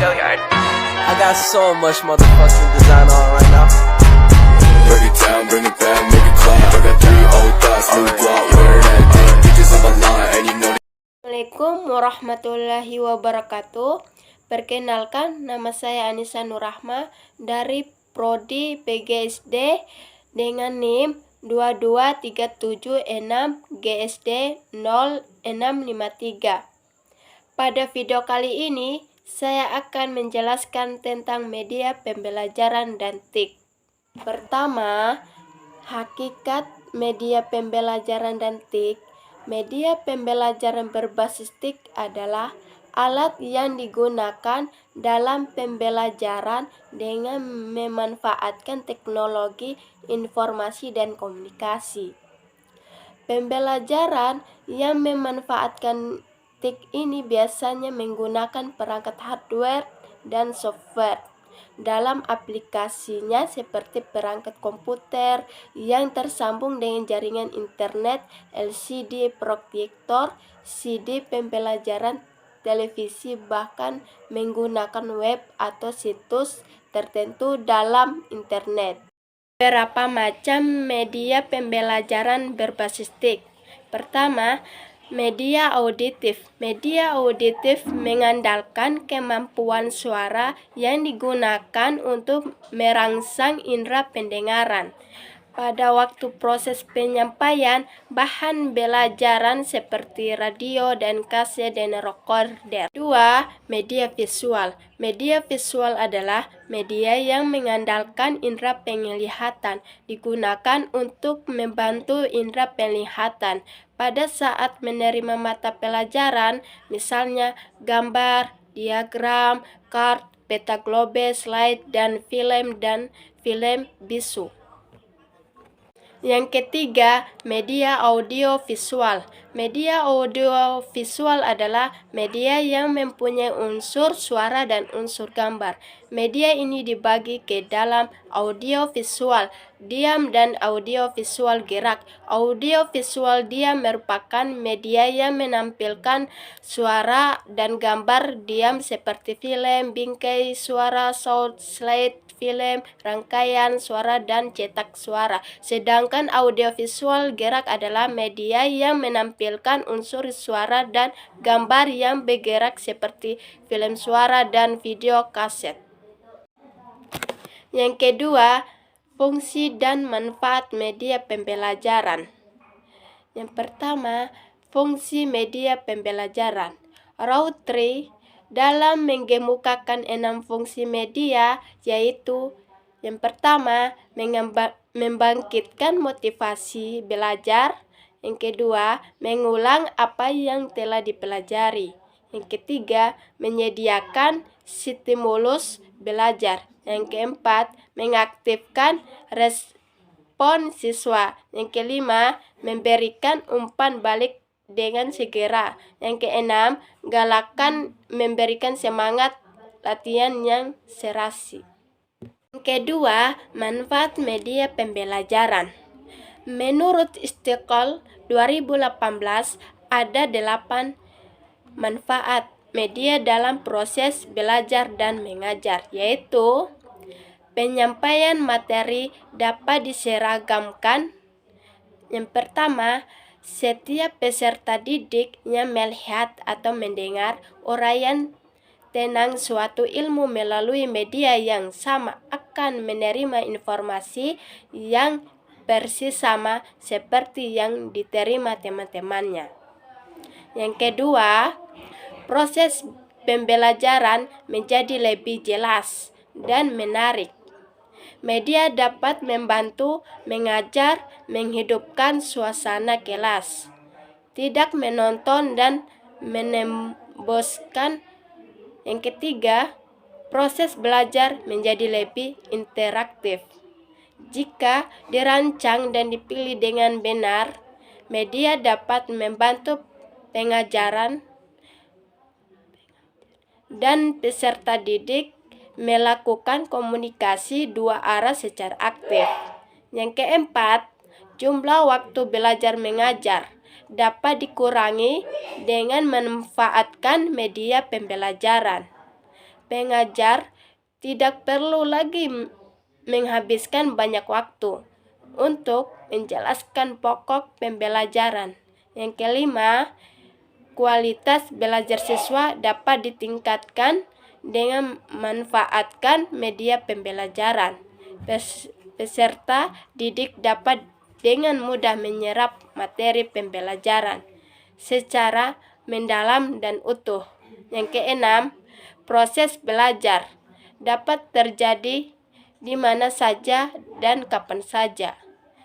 I got so much motherfucking design on right now. Break it down, bring it back, make it clap. I got 3 old thoughts, new guap, wear that thing. Bitches on my line, and you know. Assalamualaikum warahmatullahi wabarakatuh. Perkenalkan, nama saya Anissa Nurrahma dari Prodi PGSD dengan NIM 22376 GSD 0653. Pada video kali ini, saya akan menjelaskan tentang media pembelajaran dan TIK. Pertama, hakikat media pembelajaran dan TIK. Media pembelajaran berbasis TIK adalah alat yang digunakan dalam pembelajaran dengan memanfaatkan teknologi informasi dan komunikasi. Pembelajaran yang memanfaatkan TIK ini biasanya menggunakan perangkat hardware dan software dalam aplikasinya seperti perangkat komputer yang tersambung dengan jaringan internet, LCD proyektor, CD pembelajaran, televisi, bahkan menggunakan web atau situs tertentu dalam internet. Beberapa macam media pembelajaran berbasis TIK. Pertama, media auditif. Media auditif mengandalkan kemampuan suara yang digunakan untuk merangsang indera pendengaran. Pada waktu proses penyampaian, bahan pembelajaran seperti radio dan kaset dan recorder. 2. Media visual. Media visual adalah media yang mengandalkan indera penglihatan, digunakan untuk membantu indera penglihatan pada saat menerima mata pelajaran, misalnya gambar, diagram, chart, peta globe, slide, dan film bisu. Yang ketiga, media audio-visual. Media audio-visual adalah media yang mempunyai unsur suara dan unsur gambar. Media ini dibagi ke dalam audio-visual diam dan audio-visual gerak. Audio-visual diam merupakan media yang menampilkan suara dan gambar diam seperti film, bingkai suara, sound, slide, film, rangkaian suara, dan cetak suara. Sedangkan audiovisual gerak adalah media yang menampilkan unsur suara dan gambar yang bergerak seperti film suara dan video kaset. Yang kedua, fungsi dan manfaat media pembelajaran. Yang pertama, fungsi media pembelajaran. Routry dalam mengemukakan 6 fungsi media, yaitu yang pertama, membangkitkan motivasi belajar. Yang kedua, mengulang apa yang telah dipelajari. Yang ketiga, menyediakan stimulus belajar. Yang keempat, mengaktifkan respon siswa. Yang kelima, memberikan umpan balik dengan segera. Yang keenam, galakan memberikan semangat latihan yang serasi. Yang kedua, manfaat media pembelajaran. Menurut Istiqlal 2018, ada 8 manfaat media dalam proses belajar dan mengajar, yaitu penyampaian materi dapat diseragamkan. Yang pertama, setiap peserta didik yang melihat atau mendengar uraian tentang suatu ilmu melalui media yang sama akan menerima informasi yang persis sama seperti yang diterima teman-temannya. Yang kedua, proses pembelajaran menjadi lebih jelas dan menarik. Media dapat membantu mengajar, menghidupkan suasana kelas, tidak menonton dan menemboskan. Yang ketiga, proses belajar menjadi lebih interaktif. Jika dirancang dan dipilih dengan benar, media dapat membantu pengajaran dan peserta didik melakukan komunikasi dua arah secara aktif. Yang keempat, jumlah waktu belajar mengajar dapat dikurangi dengan memanfaatkan media pembelajaran. pengajar tidak perlu lagi menghabiskan banyak waktu untuk menjelaskan pokok pembelajaran. Yang kelima, kualitas belajar siswa dapat ditingkatkan dengan memanfaatkan media pembelajaran. Peserta didik dapat dengan mudah menyerap materi pembelajaran secara mendalam dan utuh. Yang keenam, proses belajar dapat terjadi di mana saja dan kapan saja.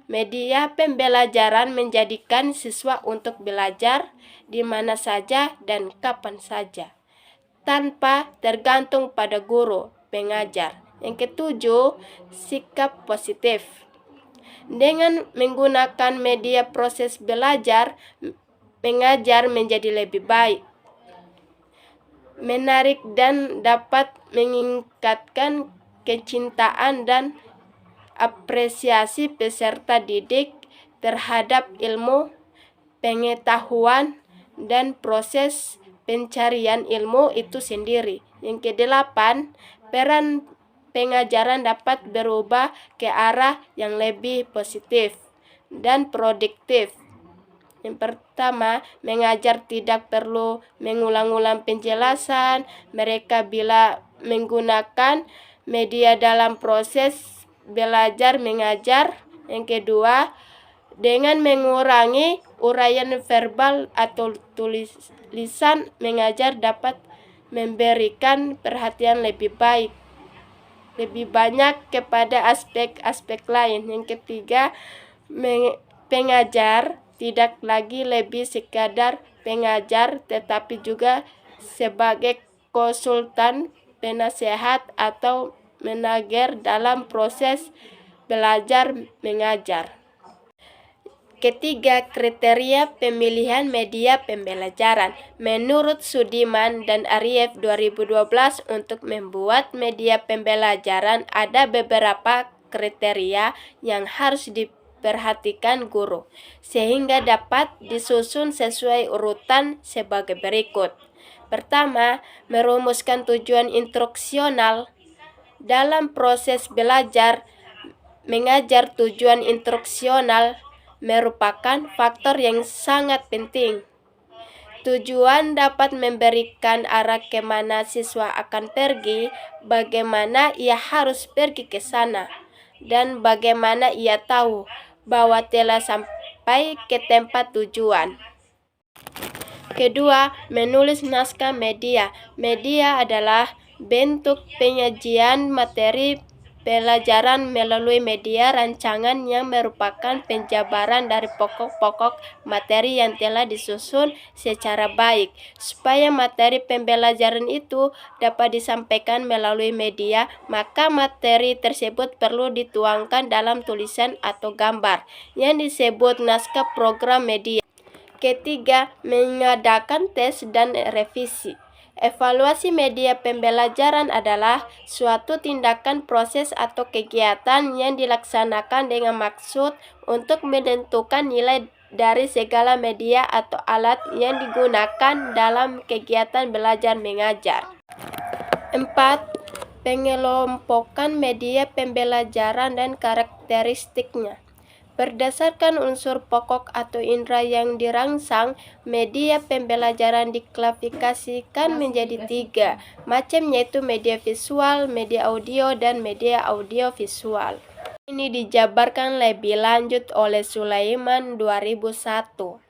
Media pembelajaran menjadikan siswa untuk belajar di mana saja dan kapan saja, tanpa tergantung pada guru pengajar. Yang ketujuh, sikap positif. Dengan menggunakan media proses belajar, mengajar menjadi lebih baik, menarik, dan dapat meningkatkan kecintaan dan apresiasi peserta didik terhadap ilmu, pengetahuan, dan proses pencarian ilmu itu sendiri. Yang kedelapan, peran pengajaran dapat berubah ke arah yang lebih positif dan produktif. Yang pertama, mengajar tidak perlu mengulang-ulang penjelasan mereka bila menggunakan media dalam proses belajar mengajar. Yang kedua, dengan mengurangi uraian verbal atau tulisan, mengajar dapat memberikan perhatian lebih banyak kepada aspek-aspek lain. Yang ketiga, pengajar tidak lagi lebih sekadar pengajar, tetapi juga sebagai konsultan, penasehat, atau manajer dalam proses belajar mengajar. Ketiga, kriteria pemilihan media pembelajaran. Menurut Sudiman dan Ariev 2012, untuk membuat media pembelajaran ada beberapa kriteria yang harus diperhatikan guru, sehingga dapat disusun sesuai urutan sebagai berikut. Pertama, merumuskan tujuan instruksional. Dalam proses belajar mengajar, tujuan instruksional merupakan faktor yang sangat penting. Tujuan dapat memberikan arah kemana siswa akan pergi, bagaimana ia harus pergi ke sana, dan bagaimana ia tahu bahwa telah sampai ke tempat tujuan. Kedua, menulis naskah media. Media adalah bentuk penyajian materi pelajaran melalui media rancangan yang merupakan penjabaran dari pokok-pokok materi yang telah disusun secara baik. Supaya materi pembelajaran itu dapat disampaikan melalui media, maka materi tersebut perlu dituangkan dalam tulisan atau gambar yang disebut naskah program media. Ketiga, mengadakan tes dan revisi. Evaluasi media pembelajaran adalah suatu tindakan, proses, atau kegiatan yang dilaksanakan dengan maksud untuk menentukan nilai dari segala media atau alat yang digunakan dalam kegiatan belajar mengajar. 4. Pengelompokan media pembelajaran dan karakteristiknya. Berdasarkan unsur pokok atau indera yang dirangsang, media pembelajaran diklasifikasikan menjadi 3 macam, yaitu media visual, media audio, dan media audiovisual. Ini dijabarkan lebih lanjut oleh Sulaiman 2001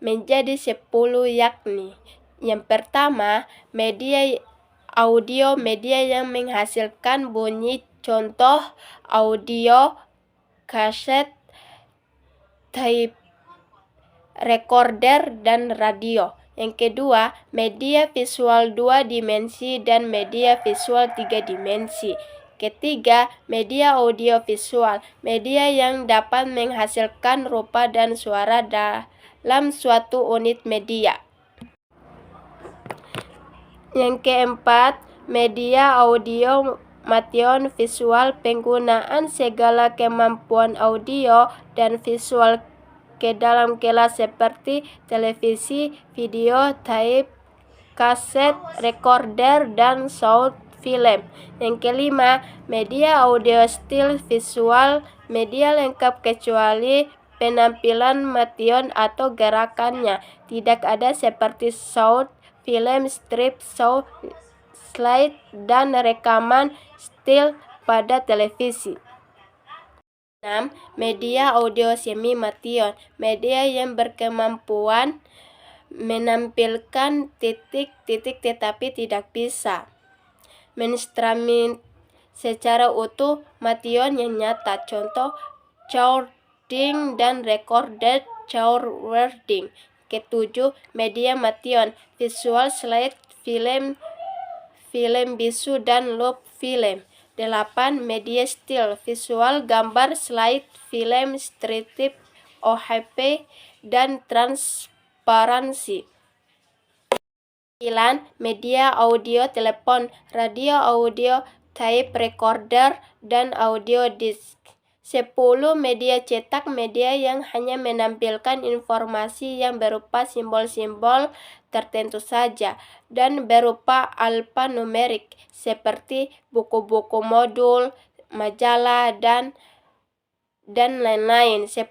menjadi 10, yakni: yang pertama, media audio, media yang menghasilkan bunyi, contoh audio, kaset, tape recorder, dan radio. Yang kedua, media visual 2 dimensi dan media visual 3 dimensi. Ketiga, media audio visual, media yang dapat menghasilkan rupa dan suara dalam suatu unit media. Yang keempat, media audio mation visual, penggunaan segala kemampuan audio dan visual ke dalam kelas seperti televisi, video, tape, kaset, recorder, dan sound film. Yang kelima, media audio still visual, media lengkap kecuali penampilan Mation atau gerakannya. Tidak ada seperti sound, film, strip, show, slide, dan rekaman still pada televisi. 6. Media audio semi-Mation, media yang berkemampuan menampilkan titik-titik tetapi tidak bisa menstreaming secara utuh Mation yang nyata. Contoh recording dan recorded recording. Ketujuh, media Mation, visual, slide, film, film bisu, dan loop film. 8. Media still, visual, gambar, slide, film, strip, OHP, dan transparansi. 9. Media audio telepon, radio, audio, tape recorder, dan audio disk. 10. Media cetak, media yang hanya menampilkan informasi yang berupa simbol-simbol tertentu saja dan berupa alfanumerik seperti buku-buku modul, majalah, dan lain-lain. 10.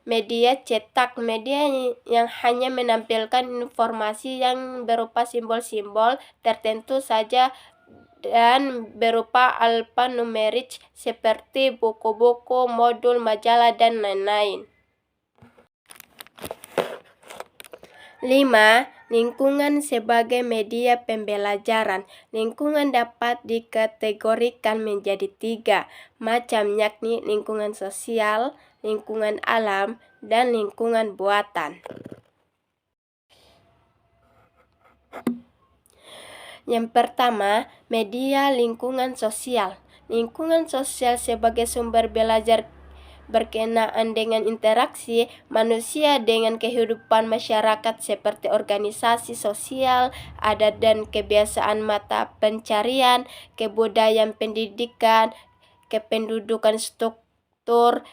Media cetak, media yang hanya menampilkan informasi yang berupa simbol-simbol tertentu saja dan berupa alfanumerik seperti buku-buku, modul, majalah, dan lain-lain. 5. Lingkungan sebagai media pembelajaran. Lingkungan dapat dikategorikan menjadi 3 macam, yakni lingkungan sosial, lingkungan alam, dan lingkungan buatan. Yang pertama, media lingkungan sosial. Lingkungan sosial sebagai sumber belajar berkenaan dengan interaksi manusia dengan kehidupan masyarakat seperti organisasi sosial, adat dan kebiasaan mata pencarian, kebudayaan pendidikan, kependudukan struktur,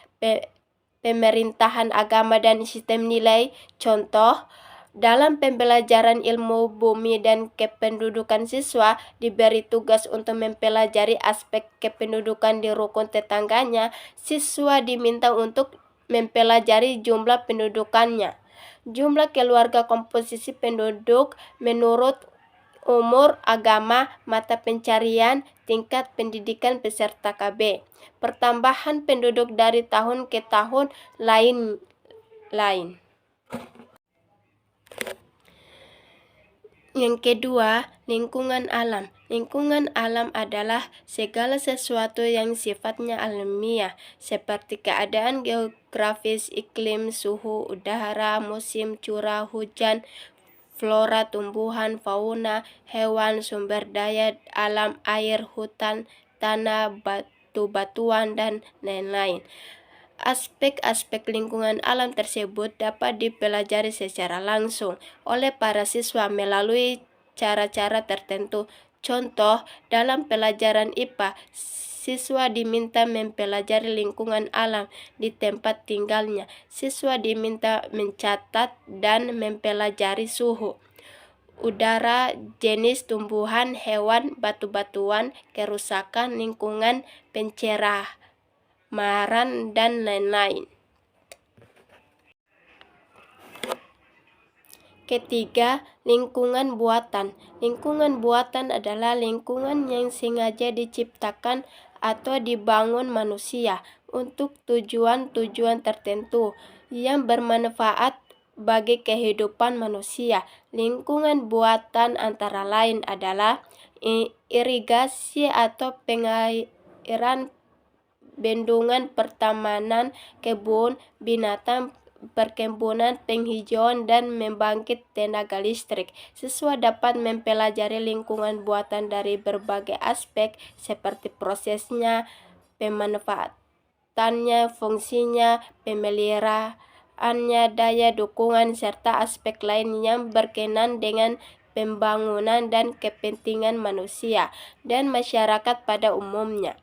pemerintahan agama, dan sistem nilai. Contoh, dalam pembelajaran ilmu bumi dan kependudukan, siswa diberi tugas untuk mempelajari aspek kependudukan di rukun tetangganya. Siswa diminta untuk mempelajari jumlah pendudukannya, jumlah keluarga, komposisi penduduk menurut umur, agama, mata pencarian, tingkat pendidikan peserta KB, pertambahan penduduk dari tahun ke tahun, lain-lain. Yang kedua, lingkungan alam. Lingkungan alam adalah segala sesuatu yang sifatnya alamiah, seperti keadaan geografis, iklim, suhu udara, musim, curah hujan, flora, tumbuhan, fauna, hewan, sumber daya alam, air, hutan, tanah, batu-batuan, dan lain-lain. Aspek-aspek lingkungan alam tersebut dapat dipelajari secara langsung oleh para siswa melalui cara-cara tertentu. Contoh, dalam pelajaran IPA, siswa diminta mempelajari lingkungan alam di tempat tinggalnya. Siswa diminta mencatat dan mempelajari suhu udara, jenis tumbuhan, hewan, batu-batuan, kerusakan lingkungan, pencerahan, dan lain-lain. Ketiga, lingkungan buatan. Lingkungan buatan adalah lingkungan yang sengaja diciptakan atau dibangun manusia untuk tujuan-tujuan tertentu yang bermanfaat bagi kehidupan manusia. Lingkungan buatan antara lain adalah irigasi atau pengairan, bendungan, pertamanan, kebun binatang, perkebunan, penghijauan, dan membangkit tenaga listrik. Siswa dapat mempelajari lingkungan buatan dari berbagai aspek seperti prosesnya, pemanfaatannya, fungsinya, pemeliharaannya, daya dukungan, serta aspek lain yang berkenaan dengan pembangunan dan kepentingan manusia dan masyarakat pada umumnya.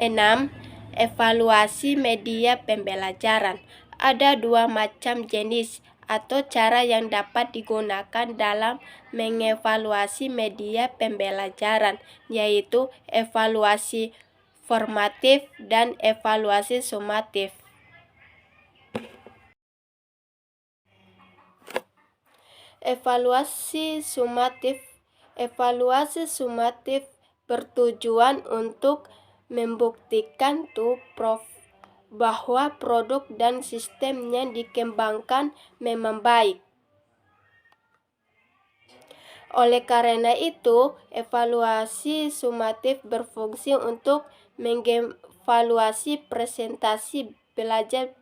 6. Evaluasi media pembelajaran. Ada 2 macam jenis. atau cara yang dapat digunakan dalam mengevaluasi media pembelajaran, yaitu evaluasi formatif dan evaluasi sumatif. Evaluasi sumatif bertujuan untuk membuktikan bahwa produk dan sistem yang dikembangkan memang baik. Oleh karena itu, evaluasi sumatif berfungsi untuk mengevaluasi presentasi belajar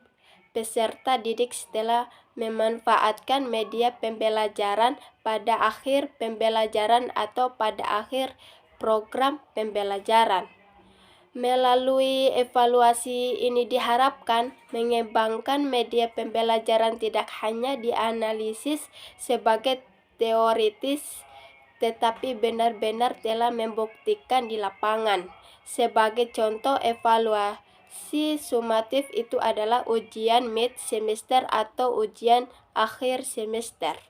peserta didik setelah memanfaatkan media pembelajaran pada akhir pembelajaran atau pada akhir program pembelajaran. Melalui evaluasi ini diharapkan mengembangkan media pembelajaran tidak hanya dianalisis sebagai teoritis, tetapi benar-benar telah membuktikan di lapangan. Sebagai contoh evaluasi sumatif itu adalah ujian mid semester atau ujian akhir semester.